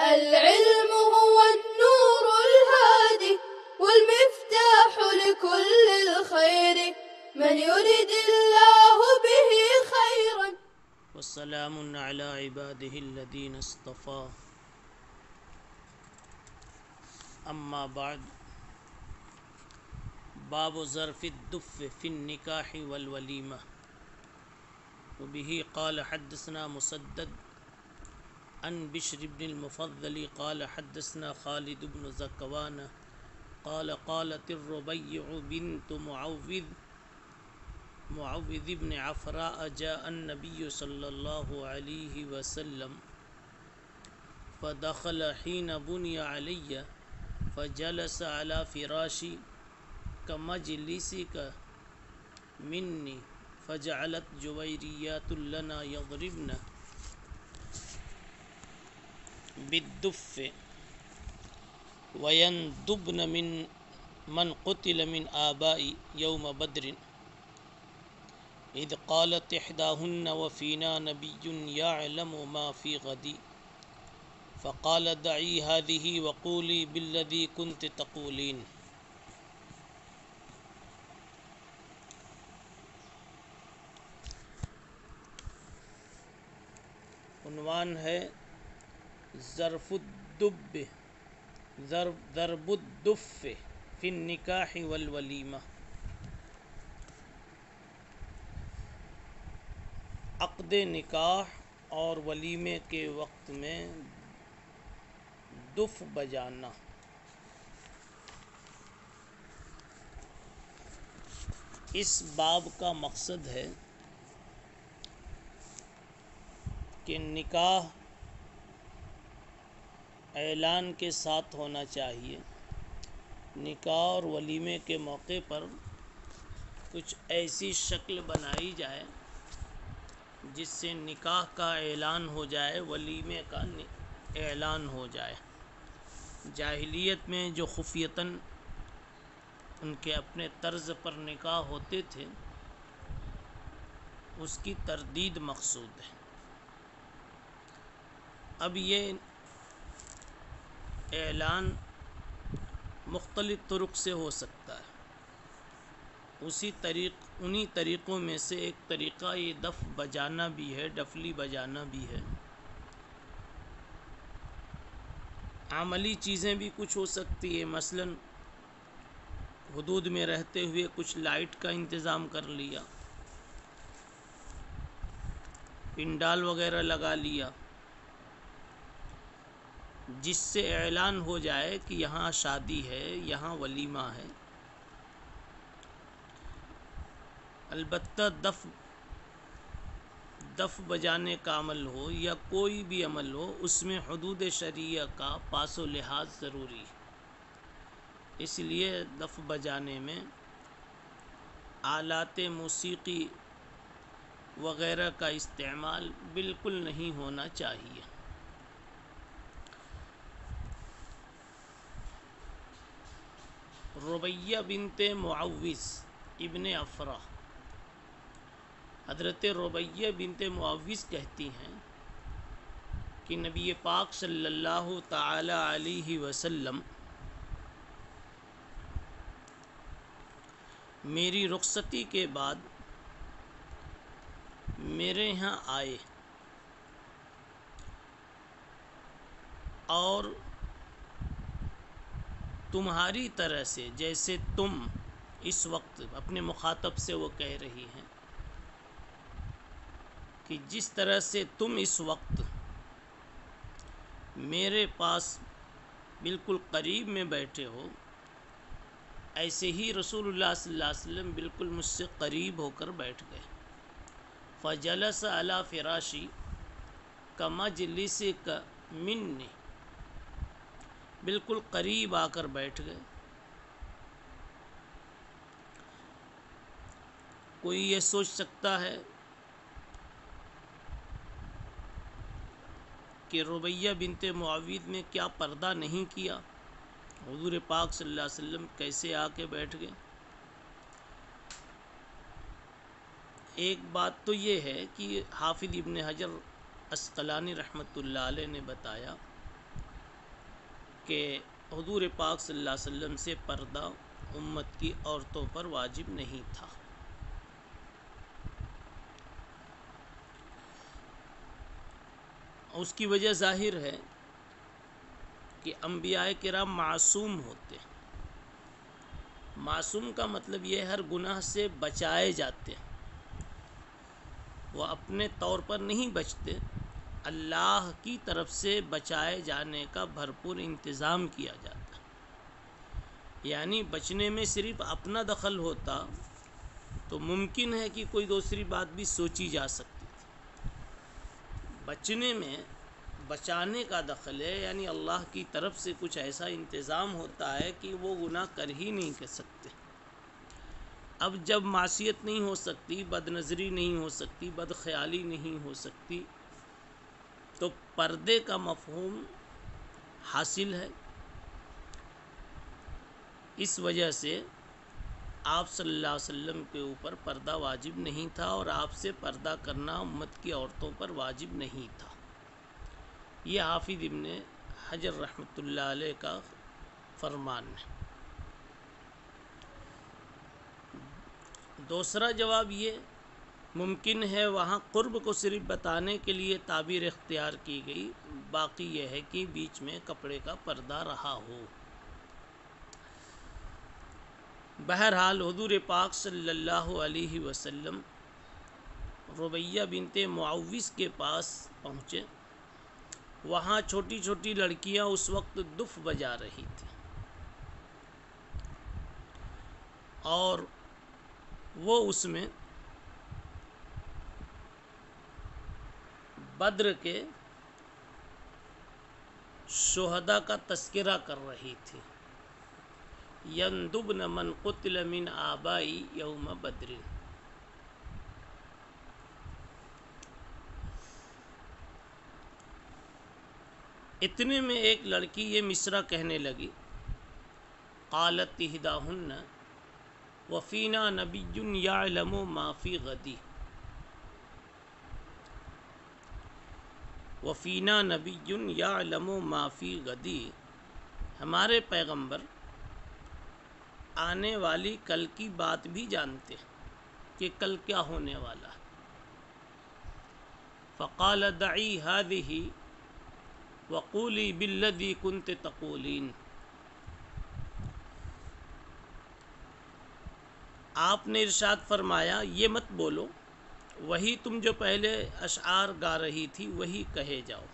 العلم هو النور الهادي والمفتاح لكل الخير من يرد الله به خيرا. والسلام على عباده الذين اصطفى. اما بعد، باب ظرف الدف في النکاح والولیمہ. وبه قال حدثنا مسدد عن بشر بن المفضل قال حدثنا خالد بن زكوان قال قالت الربيع بنت معوذ بن عفراء جاء النبي صلى الله عليه وسلم فدخل حين بني علي فجلس على فراشي كمجلسك مني فجعلت جويريات لنا يضربن بالدف ويندبن من قتل من آباء يوم بدر إذ قالت إحداهن وفينا نبي يعلم ما في غد فقال دعي هذه وقولي بالذي كنت تقولين. عنوان ہے ضرب الدف فی النکاح والولیمہ. عقد نکاح اور ولیمے کے وقت میں دف بجانا. اس باب کا مقصد ہے کہ نکاح اعلان کے ساتھ ہونا چاہیے. نکاح اور ولیمے کے موقع پر کچھ ایسی شکل بنائی جائے جس سے نکاح کا اعلان ہو جائے، ولیمے کا اعلان ہو جائے. جاہلیت میں جو خفیتاً ان کے اپنے طرز پر نکاح ہوتے تھے، اس کی تردید مقصود ہے. اب یہ اعلان مختلف طرق سے ہو سکتا ہے. انہی طریقوں میں سے ایک طریقہ یہ دف بجانا بھی ہے، ڈفلی بجانا بھی ہے. عملی چیزیں بھی کچھ ہو سکتی ہے، مثلا حدود میں رہتے ہوئے کچھ لائٹ کا انتظام کر لیا، پنڈال وغیرہ لگا لیا، جس سے اعلان ہو جائے کہ یہاں شادی ہے، یہاں ولیمہ ہے. البتہ دف بجانے کا عمل ہو یا کوئی بھی عمل ہو، اس میں حدود شرعیہ کا پاس و لحاظ ضروری ہے. اس لیے دف بجانے میں آلات موسیقی وغیرہ کا استعمال بالکل نہیں ہونا چاہیے. ربیہ بنت معوذ ابن عفرا، حضرت ربیہ بنت معوذ کہتی ہیں کہ نبی پاک صلی اللہ تعالی علیہ وسلم میری رخصتی کے بعد میرے یہاں آئے اور تمہاری طرح سے، جیسے تم اس وقت اپنے مخاطب سے وہ کہہ رہی ہیں کہ جس طرح سے تم اس وقت میرے پاس بالکل قریب میں بیٹھے ہو، ایسے ہی رسول اللہ صلی اللہ علیہ وسلم بالکل مجھ سے قریب ہو کر بیٹھ گئے. فجلس علی فراشی کمجلسک منی، بالکل قریب آ کر بیٹھ گئے. کوئی یہ سوچ سکتا ہے کہ ربیہ بنت معوذ نے کیا پردہ نہیں کیا، حضور پاک صلی اللہ علیہ وسلم کیسے آ کے بیٹھ گئے؟ ایک بات تو یہ ہے کہ حافظ ابن حجر عسقلانی رحمۃ اللہ علیہ نے بتایا کہ حضور پاک صلی اللہ علیہ وسلم سے پردہ امت کی عورتوں پر واجب نہیں تھا۔ اس کی وجہ ظاہر ہے کہ انبیاء کرام معصوم ہوتے ہیں۔ معصوم کا مطلب یہ ہر گناہ سے بچائے جاتے ہیں، وہ اپنے طور پر نہیں بچتے، اللہ کی طرف سے بچائے جانے کا بھرپور انتظام کیا جاتا ہے۔ یعنی بچنے میں صرف اپنا دخل ہوتا تو ممکن ہے کہ کوئی دوسری بات بھی سوچی جا سکتی تھی۔ بچنے میں بچانے کا دخل ہے، یعنی اللہ کی طرف سے کچھ ایسا انتظام ہوتا ہے کہ وہ گناہ کر ہی نہیں کر سکتے۔ اب جب معصیت نہیں ہو سکتی، بد نظری نہیں ہو سکتی، بد خیالی نہیں ہو سکتی، تو پردے کا مفہوم حاصل ہے۔ اس وجہ سے آپ صلی اللہ علیہ وسلم کے اوپر پردہ واجب نہیں تھا، اور آپ سے پردہ کرنا امت کی عورتوں پر واجب نہیں تھا۔ یہ حافظ ابن حجر رحمۃ اللہ علیہ کا فرمان ہے۔ دوسرا جواب یہ ممکن ہے وہاں قرب کو صرف بتانے کے لیے تعبیر اختیار کی گئی، باقی یہ ہے کہ بیچ میں کپڑے کا پردہ رہا ہو۔ بہرحال حضور پاک صلی اللہ علیہ وسلم ربیہ بنت معوذ کے پاس پہنچے۔ وہاں چھوٹی چھوٹی لڑکیاں اس وقت دف بجا رہی تھیں، اور وہ اس میں بدر کے شہداء کا تذکرہ کر رہی تھی۔ یندبن من قتل من آبائی یوم بدر۔ اتنے میں ایک لڑکی یہ مصرع کہنے لگی، قالت احداہن وفینا نبی یعلم ما فی غدی، وفینا نبی یعلم ما فی غدی، ہمارے پیغمبر آنے والی کل کی بات بھی جانتے ہیں کہ کل کیا ہونے والا ہے۔ فقال دعی هذه وقولی بالذی کنت تقولین۔ آپ نے ارشاد فرمایا، یہ مت بولو، وہی تم جو پہلے اشعار گا رہی تھی وہی کہے جاؤ۔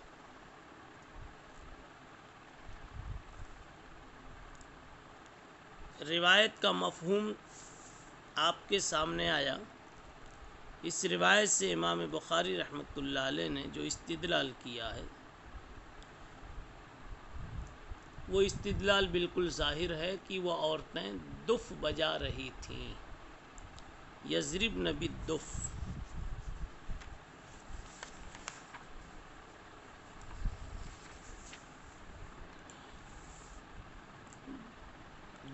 روایت کا مفہوم آپ کے سامنے آیا۔ اس روایت سے امام بخاری رحمۃ اللہ علیہ نے جو استدلال کیا ہے، وہ استدلال بالکل ظاہر ہے کہ وہ عورتیں دف بجا رہی تھیں، یضربن بالدف۔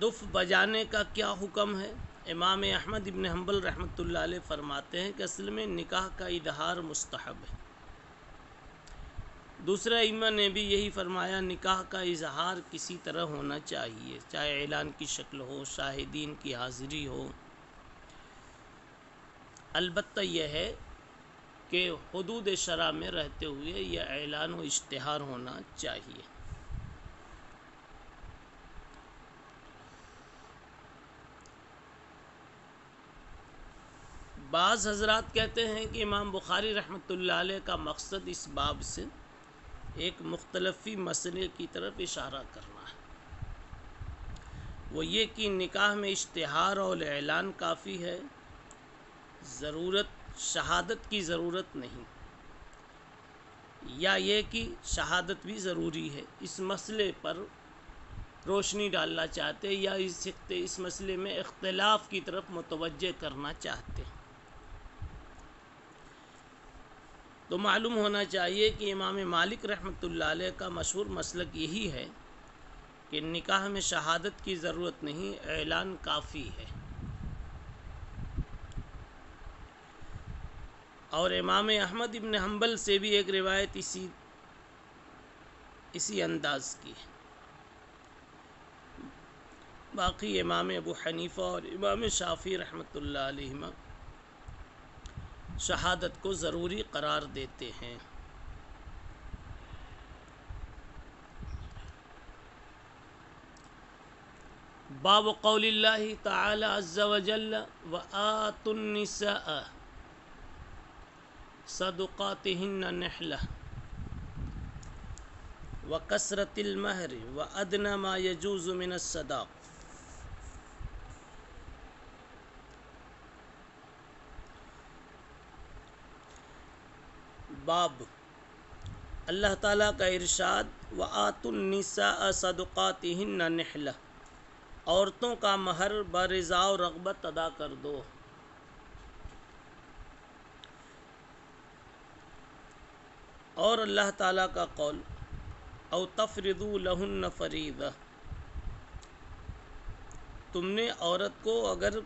دف بجانے کا کیا حکم ہے؟ امام احمد ابن حنبل رحمۃ اللہ علیہ فرماتے ہیں کہ اصل میں نکاح کا اظہار مستحب ہے۔ دوسرا ائمہ نے بھی یہی فرمایا، نکاح کا اظہار کسی طرح ہونا چاہیے، چاہے اعلان کی شکل ہو، شاہدین کی حاضری ہو۔ البتہ یہ ہے کہ حدود شرع میں رہتے ہوئے یہ اعلان و اشتہار ہونا چاہیے۔ بعض حضرات کہتے ہیں کہ امام بخاری رحمۃ اللہ علیہ کا مقصد اس باب سے ایک مختلفی مسئلے کی طرف اشارہ کرنا ہے، وہ یہ کہ نکاح میں اشتہار اور اعلان کافی ہے، شہادت کی ضرورت نہیں، یا یہ کہ شہادت بھی ضروری ہے۔ اس مسئلے پر روشنی ڈالنا چاہتے یا اس مسئلے میں اختلاف کی طرف متوجہ کرنا چاہتے ہیں۔ تو معلوم ہونا چاہیے کہ امام مالک رحمۃ اللہ علیہ کا مشہور مسلک یہی ہے کہ نکاح میں شہادت کی ضرورت نہیں، اعلان کافی ہے۔ اور امام احمد ابن حنبل سے بھی ایک روایت اسی انداز کی ہے۔ باقی امام ابو حنیفہ اور امام شافعی رحمۃ اللہ علیہما شہادت کو ضروری قرار دیتے ہیں۔ باب قول اللہ تعالی عز وجل وآتوا النساء صدقاتهن نحلہ وکثرت المہر وادنی ما یجوز من الصداق۔ باب اللہ تعالیٰ کا ارشاد وآتوا النساء صدقاتهن نحلہ، عورتوں کا مہر برضا و رغبت ادا کر دو۔ اور اللہ تعالیٰ کا قول او تفرضوا لہن فریضہ، تم نے عورت کو اگر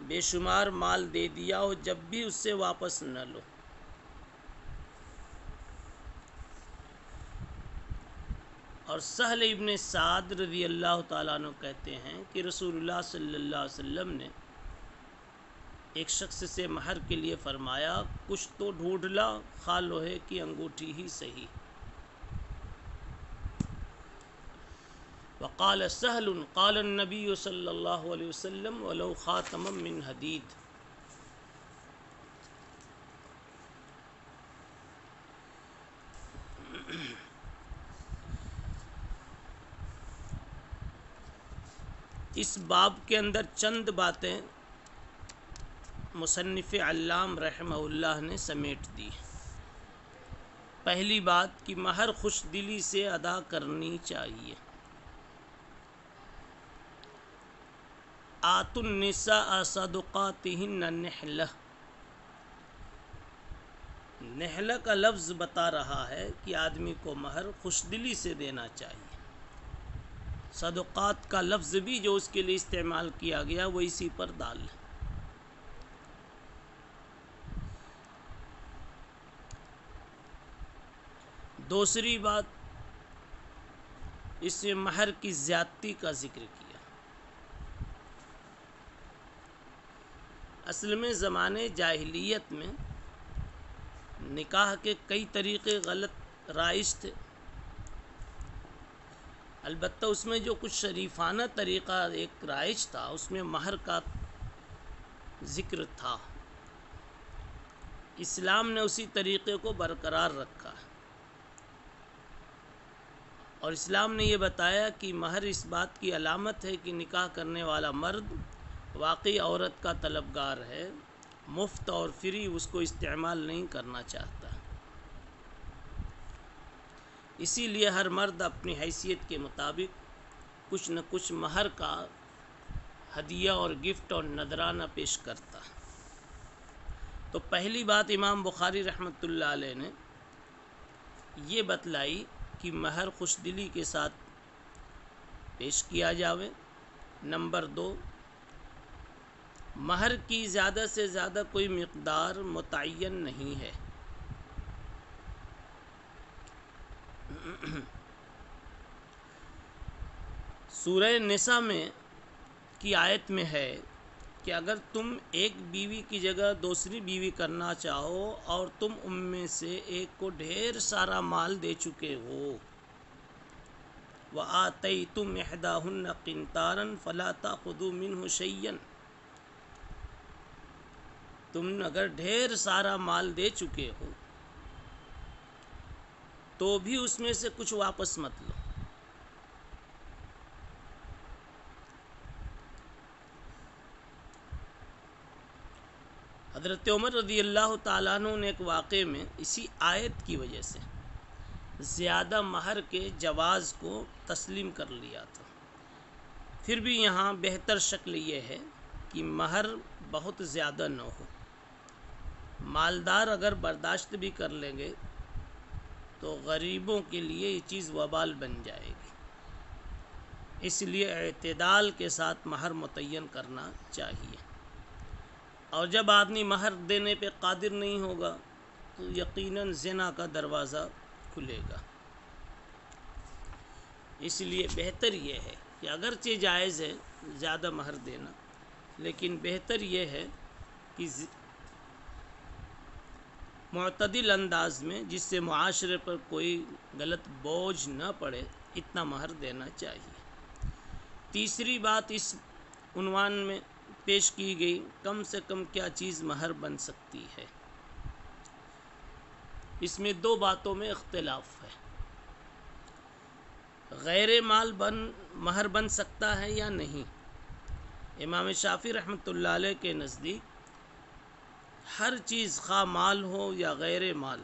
بے شمار مال دے دیا ہو جب بھی اس سے واپس نہ لو۔ اور سہل ابن سعد رضی اللہ تعالیٰ عنہ کہتے ہیں کہ رسول اللہ صلی اللہ علیہ وسلم نے ایک شخص سے مہر کے لیے فرمایا کچھ تو ڈھونڈ لا، خواہ لوہے کی انگوٹھی ہی صحیح۔ وقال سہل قال النبی صلی اللہ علیہ وسلم ولو خاتما من حدید۔ اس باب کے اندر چند باتیں مصنف علام رحمہ اللہ نے سمیٹ دی۔ پہلی بات کہ مہر خوش دلی سے ادا کرنی چاہیے۔ آتوا النساء صدقاتهن نحلہ، نحلہ کا لفظ بتا رہا ہے کہ آدمی کو مہر خوش دلی سے دینا چاہیے۔ صدقات کا لفظ بھی جو اس کے لیے استعمال کیا گیا وہ اسی پر دال ہے۔ دوسری بات، اس میں مہر کی زیادتی کا ذکر کیا۔ اصل میں زمانے جاہلیت میں نکاح کے کئی طریقے غلط رائج تھے، البتہ اس میں جو کچھ شریفانہ طریقہ ایک رائج تھا اس میں مہر کا ذکر تھا۔ اسلام نے اسی طریقے کو برقرار رکھا ہے، اور اسلام نے یہ بتایا کہ مہر اس بات کی علامت ہے کہ نکاح کرنے والا مرد واقعی عورت کا طلبگار ہے، مفت اور فری اس کو استعمال نہیں کرنا چاہتا۔ اسی لیے ہر مرد اپنی حیثیت کے مطابق کچھ نہ کچھ مہر کا ہدیہ اور گفٹ اور نذرانہ پیش کرتا۔ تو پہلی بات امام بخاری رحمۃ اللہ علیہ نے یہ بتلائی کہ مہر خوش دلی کے ساتھ پیش کیا جاوے۔ نمبر 2، مہر کی زیادہ سے زیادہ کوئی مقدار متعین نہیں ہے۔ سورہ نساء میں کی آیت میں ہے کہ اگر تم ایک بیوی کی جگہ دوسری بیوی کرنا چاہو اور تم ان میں سے ایک کو ڈھیر سارا مال دے چکے ہو، وَآتَيْتُمْ إِحْدَاهُنَّ قِنْطَارًا فَلَا تَأْخُذُوا مِنْهُ شَيْئًا، تم اگر ڈھیر سارا مال دے چکے ہو تو بھی اس میں سے کچھ واپس مت لو۔ حضرت عمر رضی اللہ تعالیٰ عنہ نے ایک واقعے میں اسی آیت کی وجہ سے زیادہ مہر کے جواز کو تسلیم کر لیا تھا۔ پھر بھی یہاں بہتر شکل یہ ہے کہ مہر بہت زیادہ نہ ہو۔ مالدار اگر برداشت بھی کر لیں گے تو غریبوں کے لیے یہ چیز وبال بن جائے گی، اس لیے اعتدال کے ساتھ مہر متعین کرنا چاہیے۔ اور جب آدمی مہر دینے پہ قادر نہیں ہوگا تو یقیناً زنا کا دروازہ کھلے گا۔ اس لیے بہتر یہ ہے کہ اگرچہ جائز ہے زیادہ مہر دینا، لیکن بہتر یہ ہے کہ معتدل انداز میں، جس سے معاشرے پر کوئی غلط بوجھ نہ پڑے، اتنا مہر دینا چاہیے۔ تیسری بات اس عنوان میں پیش کی گئی، کم سے کم کیا چیز مہر بن سکتی ہے۔ اس میں دو باتوں میں اختلاف ہے، غیر مال مہر بن سکتا ہے یا نہیں۔ امام شافعی رحمۃ اللہ علیہ کے نزدیک ہر چیز خواہ مال ہو یا غیر مال،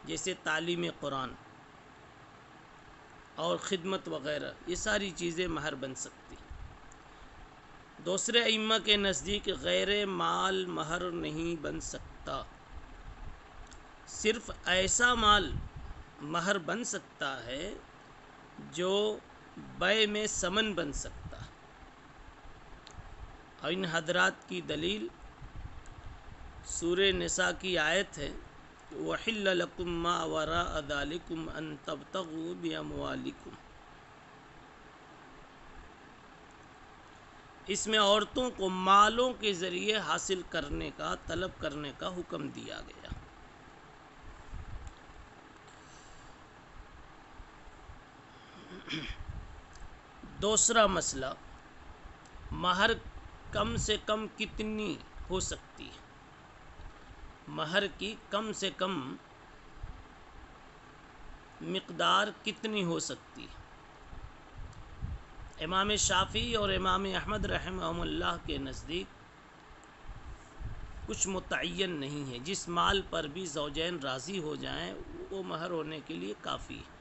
جیسے تعلیم قرآن اور خدمت وغیرہ، یہ ساری چیزیں مہر بن سکتی۔ دوسرے ائمہ کے نزدیک غیر مال مہر نہیں بن سکتا، صرف ایسا مال مہر بن سکتا ہے جو بیع میں ثمن بن سکتا ہے۔ اور ان حضرات کی دلیل سورہ نساء کی آیت ہے، وَحِلَّ لَكُم مَّا وَرَاءَ ذَلِكُمْ أَن تَبْتَغُوا بِأَمْوَالِكُمْ۔ اس میں عورتوں کو مالوں کے ذریعے حاصل کرنے کا، طلب کرنے کا حکم دیا گیا۔ دوسرا مسئلہ، مہر کم سے کم کتنی ہو سکتی ہے؟ مہر کی کم سے کم مقدار کتنی ہو سکتی ہے؟ امام شافعی اور امام احمد رحمہم اللہ کے نزدیک کچھ متعین نہیں ہے، جس مال پر بھی زوجین راضی ہو جائیں وہ مہر ہونے کے لیے کافی ہے،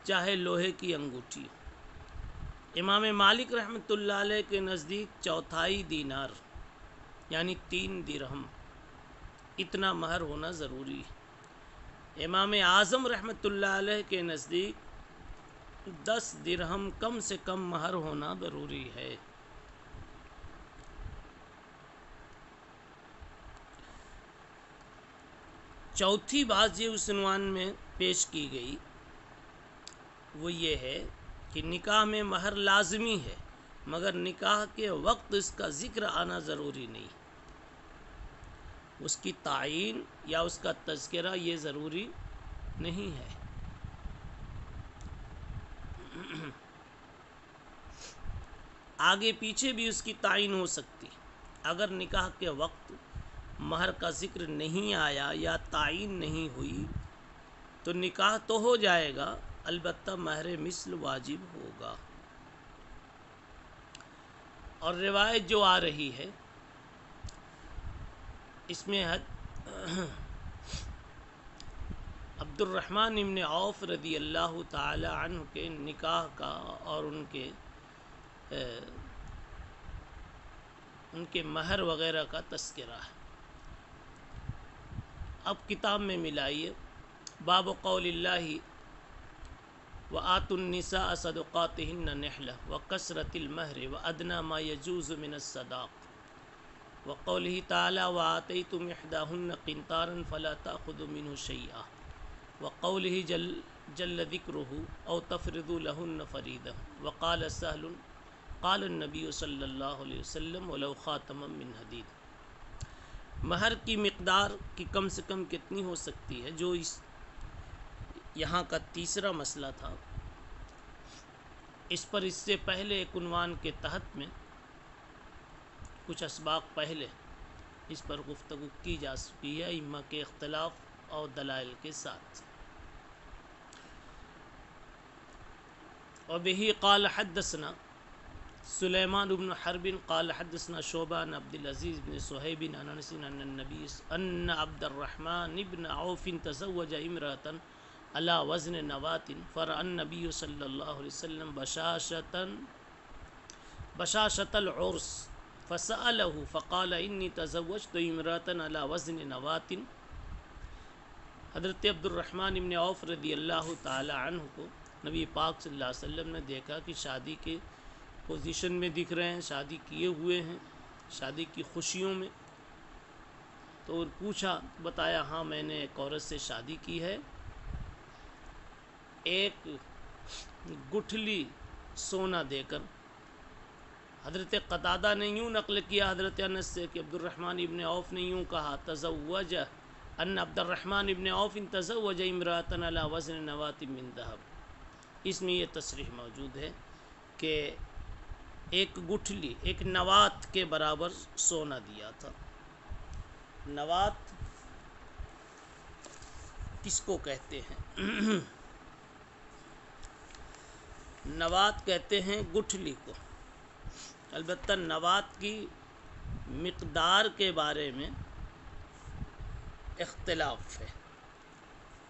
چاہے لوہے کی انگوٹھی ہو۔ امام مالک رحمۃ اللہ علیہ کے نزدیک چوتھائی دینار یعنی 3 درہم اتنا مہر ہونا ضروری ہے۔ امام اعظم رحمۃ اللہ علیہ کے نزدیک 10 درہم کم سے کم مہر ہونا ضروری ہے۔ چوتھی بات جو اس عنوان میں پیش کی گئی وہ یہ ہے کہ نکاح میں مہر لازمی ہے، مگر نکاح کے وقت اس کا ذکر آنا ضروری نہیں، اس کی تعیین یا اس کا تذکرہ یہ ضروری نہیں ہے۔ آگے پیچھے بھی اس کی تعیین ہو سکتی، اگر نکاح کے وقت مہر کا ذکر نہیں آیا یا تعیین نہیں ہوئی تو نکاح تو ہو جائے گا، البتہ مہر مثل واجب ہوگا۔ اور روایت جو آ رہی ہے اس میں عبد الرحمن ابن عوف رضی اللہ تعالی عنہ کے نکاح کا اور ان کے مہر وغیرہ کا تذکرہ ہے۔ اب کتاب میں ملائیے، باب قول اللہ وآتوا النساء صدقاتهن نحلة وكسرة المہر وأدنى ما يجوز من الصداق وقوله تعالى وآتيتم إحداهن قنطارا فلا تأخذوا منه شيئا وقوله جل ذكره أو تفرضوا لهن فريضة وقال سهل قال النبي صلی اللہ علیہ وسلم ولو خاتما من حدید۔ مہر کی مقدار کی کم سے کم کتنی ہو سکتی ہے، جو اس یہاں کا تیسرا مسئلہ تھا، اس پر اس سے پہلے ایک عنوان کے تحت میں کچھ اسباق پہلے اس پر گفتگو کی جا چکی ہے ائمہ کے اختلاف اور دلائل کے ساتھ۔ وبه قال حدثنا سلیمان بن حرب قال حدثنا شعبہ عن عبد العزیز بن صہیب عن انس ان عبد الرحمن بن عوف تزوج امرأة على وزن نواة فرأى النبي صلی اللہ علیہ وسلم بشاشة العرس فسأله فقال انی تزوجت امرأة على وزن نواة۔ حضرت عبد الرحمن بن عوف رضی اللہ تعالی عنہ کو نبی پاک صلی اللہ علیہ وسلم نے دیکھا کہ شادی کے پوزیشن میں دکھ رہے ہیں، شادی کیے ہوئے ہیں، شادی کی خوشیوں میں، تو پوچھا، بتایا ہاں میں نے ایک عورت سے شادی کی ہے، ایک گٹھلی سونا دے کر۔ حضرت قتادہ نے یوں نقل کیا حضرت انس سے کہ عبد الرحمن ابن عوف نے یوں کہا تزوج ان عبد الرحمن ابن عوف تزوج امرأة على وزن نواة من ذهب۔ اس میں یہ تصریح موجود ہے کہ ایک گٹھلی، ایک نوات کے برابر سونا دیا تھا۔ نوات کس کو کہتے ہیں؟ نوات کہتے ہیں گٹھلی کو۔ البتہ نوات کی مقدار کے بارے میں اختلاف ہے۔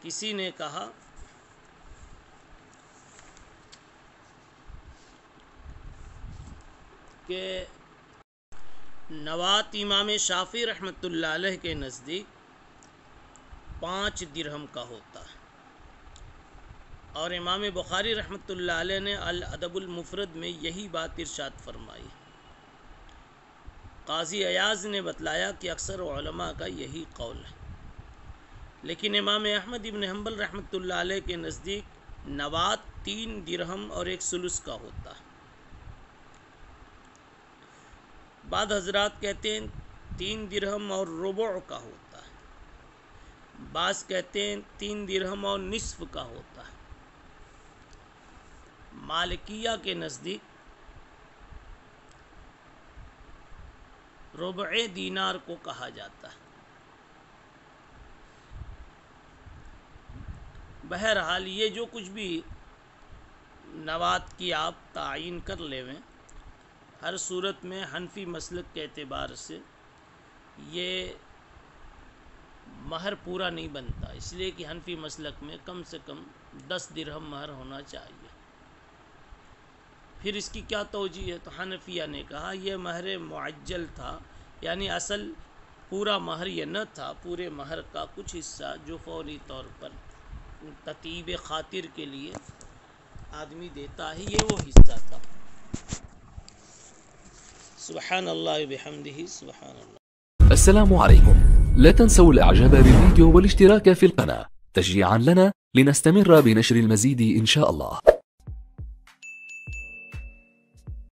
کسی نے کہا کہ نوات امام شافعی رحمۃ اللہ علیہ کے نزدیک 5 درہم کا ہوتا ہے، اور امام بخاری رحمۃ اللہ علیہ نے الادب المفرد میں یہی بات ارشاد فرمائی۔ قاضی ایاز نے بتلایا کہ اکثر علماء کا یہی قول ہے، لیکن امام احمد ابن حنبل رحمۃ اللہ علیہ کے نزدیک نوات 3 درہم اور 1 ثلث کا ہوتا ہے۔ بعض حضرات کہتے ہیں 3 درہم اور ربع کا ہوتا ہے، بعض کہتے ہیں 3 درہم اور نصف کا ہوتا ہے۔ مالکیہ کے نزدیک ربع دینار کو کہا جاتا ہے۔ بہرحال یہ جو کچھ بھی نوات کی آپ تعین کر لیویں، ہر صورت میں حنفی مسلک کے اعتبار سے یہ مہر پورا نہیں بنتا، اس لیے کہ حنفی مسلک میں کم سے کم 10 درہم مہر ہونا چاہیے۔ پھر اس کی کیا توجیہ ہے؟ تو حنفیہ نے کہا یہ مہر معجل تھا، یعنی اصل پورا مہر یہ نہ تھا، پورے مہر کا کچھ حصہ جو فوری طور پر تطیب خاطر کے لیے آدمی دیتا ہے، یہ وہ حصہ تھا۔ سبحان اللہ بحمدہ سبحان اللہ۔ السلام عليكم، لا تنسوا الاعجاب بالفيديو والاشتراك في القناة تشجيعا لنا لنستمر بنشر المزيد إن شاء الله.